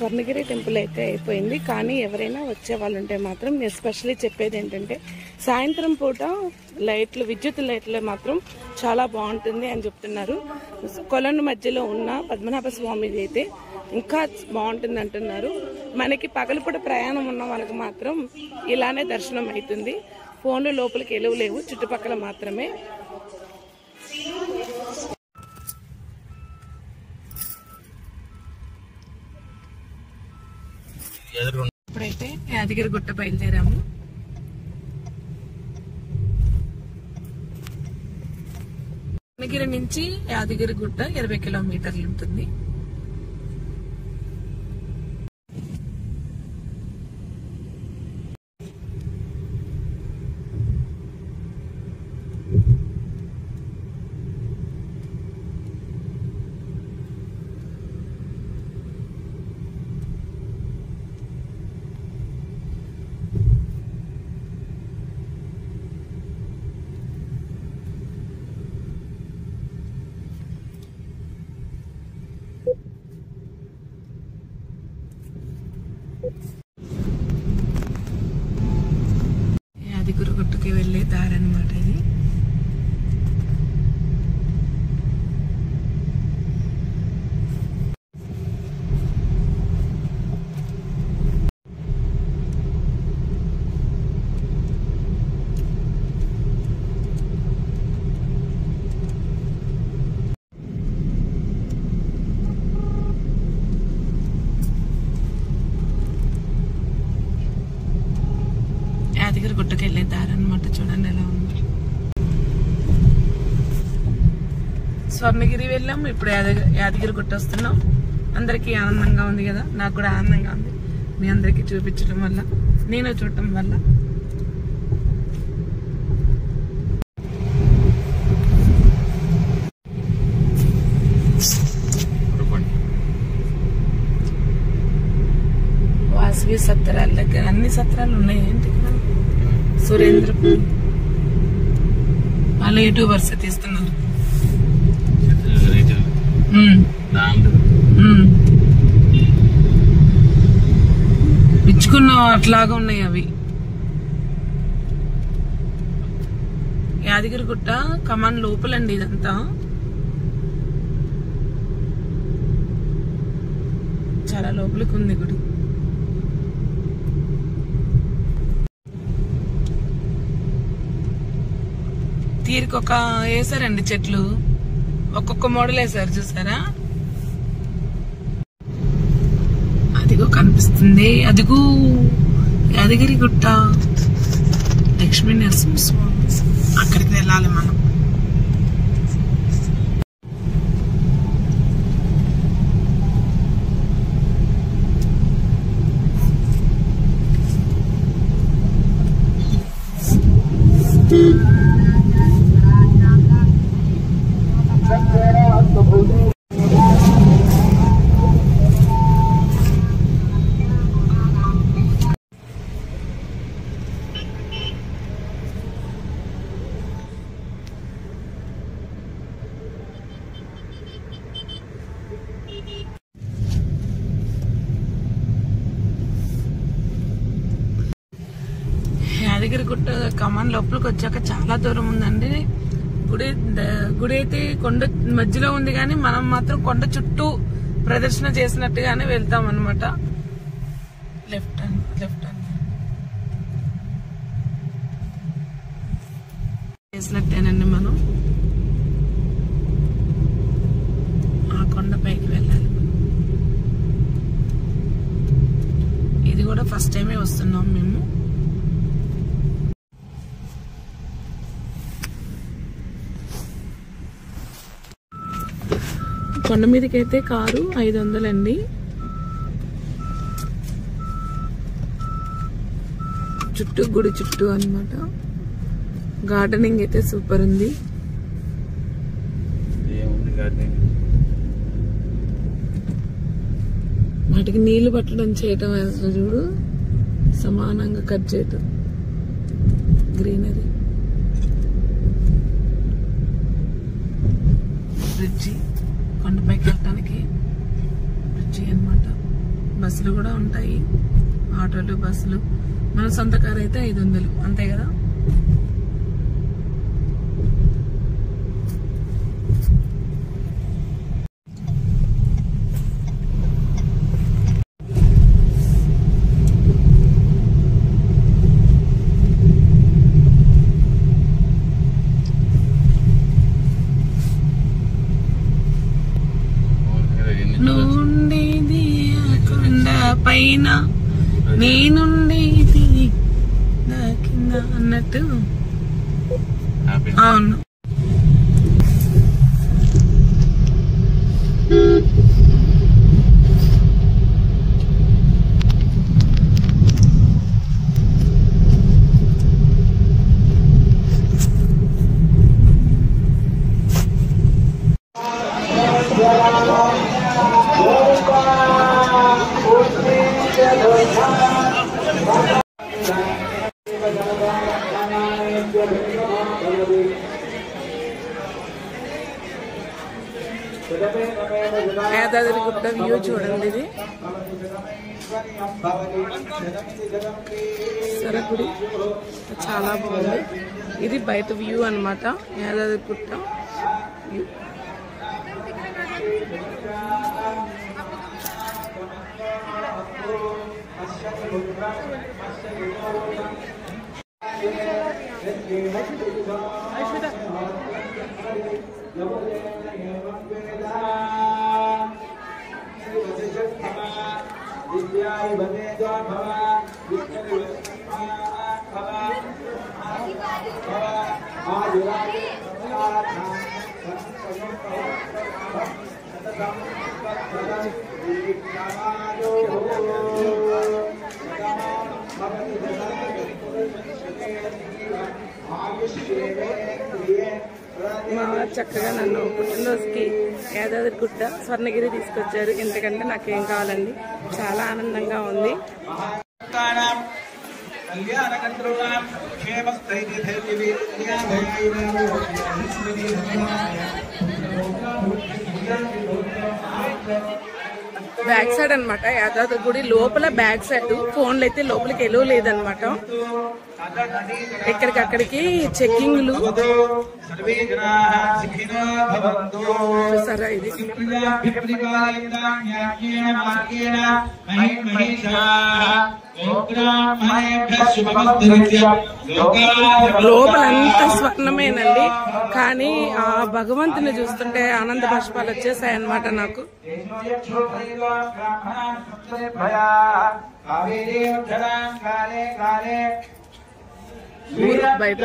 Swarnagiri temple అయితే అయిపోయింది. కానీ ఎవరైనా వచ్చే వాళ్ళు ఉంటే మాత్రం ఎస్పెషల్లీ చెప్పేది ఏంటంటే సాయంత్రం పూట లైట్లు, విద్యుత్ లైట్లు మాత్రం చాలా బాగుంటుంది అని చెప్తున్నారు. కొలను మధ్యలో ఉన్న పద్మనాభ స్వామిది అయితే ఇంకా బాగుంటుంది అంటున్నారు. మనకి పగలపూట ప్రయాణం ఉన్న వాళ్ళకి మాత్రం ఇలానే దర్శనం అవుతుంది. ఫోన్లు లోపలికి వెళ్ళలేవు, చుట్టుపక్కల మాత్రమే. ఇప్పుడైతే యాదగిరి గుట్ట బయలుదేరాము. స్వర్ణగిరి నుంచి యాదగిరి గుట్ట 20 కిలోమీటర్లు ఉంటుంది. యాదగిరి గుట్టకి వెళ్ళే దారి అన్నమాట ఇది. యాదగిరి గుట్టకి వెళ్ళే దారి అనమాట. చూడండి ఎలా ఉంది. స్వర్ణగిరి వెళ్ళాం, ఇప్పుడు యాదగిరి గుట్ట వస్తున్నాం. అందరికీ ఆనందంగా ఉంది కదా, నాకు కూడా ఆనందంగా ఉంది. మీ అందరికీ చూపించడం వల్ల, నేను చూడటం వల్ల. వాసవి సత్రాల దగ్గర అన్ని సత్రాలు ఉన్నాయి. ఏంటి సురేంద్రపూర్ వాళ్ళ యూట్యూబర్స్ తీస్తున్నారు. పిచ్చుకున్న అట్లాగా ఉన్నాయి అవి. యాదగిరి గుట్ట కమాన్ లోపలండి ఇదంతా. చాలా లోపలికి ఉంది గుడి. తీరికొక వేసారండి చెట్లు, ఒక్కొక్క మోడల్ వేసారు. చూసారా, అదిగో కనిపిస్తుంది. అదిగో యాదగిరి గుట్ట, లక్ష్మీ నరసింహస్వామి. అక్కడికి వెళ్ళాలి మనం. యాదగిరి గుట్ట కమాన్ లోపలికి వచ్చాక చాలా దూరం ఉందండి. గుడి అయితే కొండ మధ్యలో ఉంది, కానీ మనం మాత్రం కొండ చుట్టూ ప్రదర్శన చేసినట్టుగానే వెళ్తాం అనమాట. లెఫ్ట్ హ్యాండ్ చేసినట్టేనండి. మనం ఆ కొండ పైకి వెళ్ళాలి. ఇది కూడా ఫస్ట్ టైమే వస్తున్నాం మేము. కొండ మీదకి అయితే కారు 500 అండి. చుట్టూ గుడి చుట్టూ అన్నమాట. గార్డెనింగ్ అయితే సూపర్ ఉంది. వాటికి నీళ్లు పట్టడం చేయటం చూడు, సమానంగా కట్ చేయటం. గ్రీనరీ, బ్రిడ్జి, కొండపైకి వెళ్ళటానికి బ్రిడ్జి అన్నమాట. బస్సులు కూడా ఉంటాయి, ఆటోలు, బస్సులు. మన సొంత కారు అయితే 500 అంతే కదా. నుండేది కొండ పైన నేనుండేది నా కింద అన్నట్టు. అవును. యాదాద్రిగుట్ట వ్యూ చూడండి. ఇది సరగుడి చాలా బాగుంది. ఇది బయట వ్యూ అన్నమాట, యాదాద్రిగుట్ట వ్యూ. మా చక్కగా నన్ను పుట్టినరోజుకి యాదాద్రిగుట్ట స్వర్ణగిరి తీసుకొచ్చారు. ఎందుకంటే నాకేం కావాలండి, చాలా ఆనందంగా ఉంది. బ్యాక్ సైడ్ అనమాట యాదాద్రి గుడి లోపల, బ్యాక్ సైడ్. ఫోన్లు అయితే లోపలికి ఎలో లేదనమాట. ఎక్కడికక్కడికి చెక్కింగ్లు. సరే ఇది లోపలంతా స్వర్ణమేనండి, కానీ ఆ భగవంతుని చూస్తుంటే ఆనంద బాష్పాలు వచ్చేసాయన్నమాట నాకు. బయట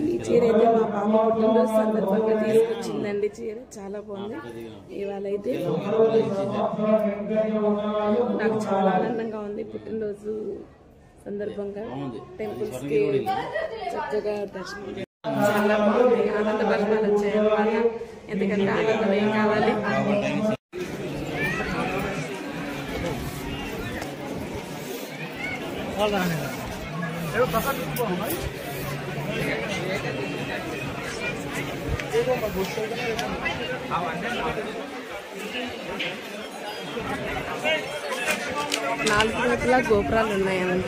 ఈ చీర అయితే మా పాప పుట్టినరోజు సందర్భంగా తీసుకొచ్చిందండి. చీర చాలా బాగుంది. ఇవాళ అయితే నాకు చాలా ఆనందంగా ఉంది. పుట్టినరోజు సందర్భంగా టెంపుల్స్ కి చక్కగా దర్శనం చాలా బాగుంది. ఆనంద దర్శనాలు వచ్చాయన్నమాట. ఎందుకంటే ఆనందం ఏం కావాలి. నాలుగు వైపులా గోపురాలు ఉన్నాయన్నమాట.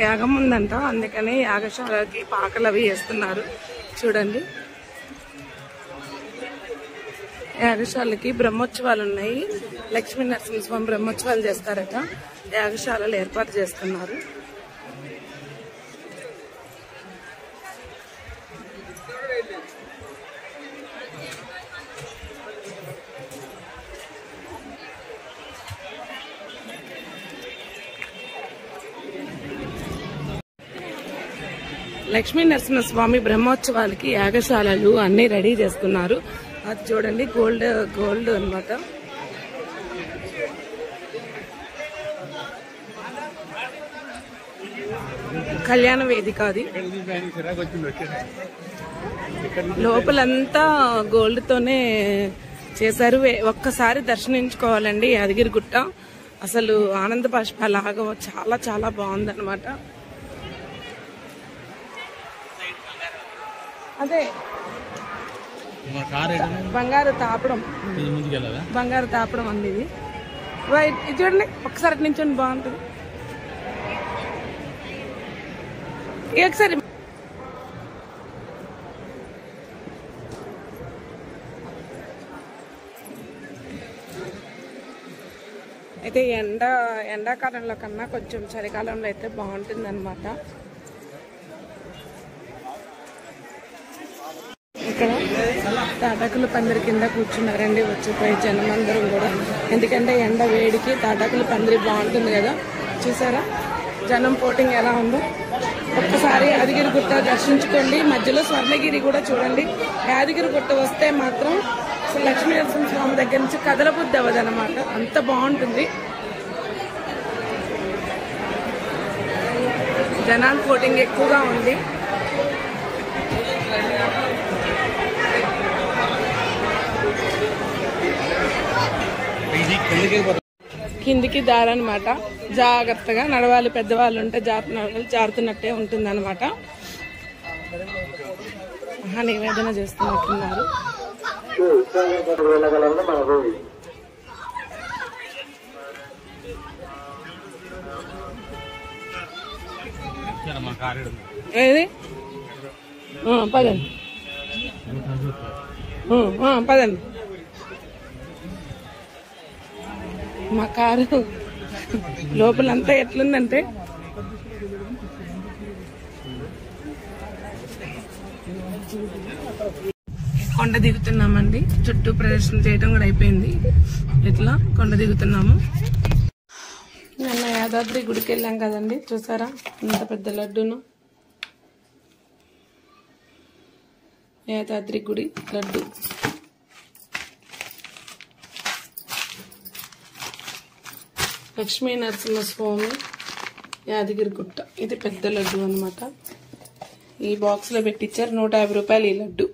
యాగం ఉందంట, అందుకని యాగశాలకి పాకలు అవి వేస్తున్నారు. చూడండి, యాగశాలకి బ్రహ్మోత్సవాలు ఉన్నాయి. లక్ష్మీ నరసింహస్వామి బ్రహ్మోత్సవాలు చేస్తారట. యాగశాలలు ఏర్పాటు చేస్తున్నారు. లక్ష్మీ నరసింహస్వామి బ్రహ్మోత్సవాలకి యాగశాలలు అన్ని రెడీ చేస్తున్నారు. అది చూడండి, గోల్డ్ అన్నమాట. కళ్యాణ వేదిక అది. లోపలంతా గోల్డ్ తోనే చేశారు. ఒక్కసారి దర్శించుకోవాలండి యాదగిరిగుట్ట. అసలు ఆనంద బాష్పాలాగా చాలా చాలా బాగుందన్నమాట. అదే బంగారు తాపడం అండి ఇది. ఇది చూడండి, ఒకసారి నించోండి, బాగుంటుంది. ఒకసారి అయితే ఎండాకాలంలో కన్నా కొంచెం చలికాలంలో అయితే బాగుంటుంది అనమాట. ఇక్కడ తాటాకుల పందిరి కింద కూర్చున్నారండి వచ్చిపోయి జనం అందరం కూడా. ఎందుకంటే ఎండ వేడికి తాటాకుల పందిరి బాగుంటుంది కదా. చూసారా జనం పోటింగ్ ఎలా ఉందో. ఒక్కసారి యాదగిరిగుట్ట దర్శించుకోండి. మధ్యలో స్వర్ణగిరి కూడా చూడండి. యాదగిరిగుట్ట వస్తే మాత్రం లక్ష్మీ నరసింహస్వామి దగ్గర నుంచి కదలబుద్ధి అవ్వదన్నమాట, అంత బాగుంటుంది. జనాల పోటింగ్ ఎక్కువగా ఉంది. కిందికి దారనమాట, జాగ్రత్తగా నడవాలి. పెద్దవాళ్ళు ఉంటే జారుతున్నట్టే ఉంటుంది అనమాట. నివేదన చేస్తున్నట్టున్నారు. ఏది పదండి పదండి. మా కారు లోపలంతా ఎట్లుందంటే కొండ దిగుతున్నామండి. చుట్టూ ప్రదర్శన చేయడం కూడా అయిపోయింది. ఇట్లా కొండ దిగుతున్నాము. నిన్న యాదాద్రి గుడికి వెళ్ళాం కదండి, చూసారా ఇంత పెద్ద లడ్డూను. యాదాద్రి గుడి లడ్డు. లక్ష్మీ నరసింహస్వామి యాదగిరిగుట్ట. ఇది పెద్ద లడ్డు అనమాట. ఈ బాక్స్ లో పెట్టించారు. 150 రూపాయలు ఈ లడ్డు.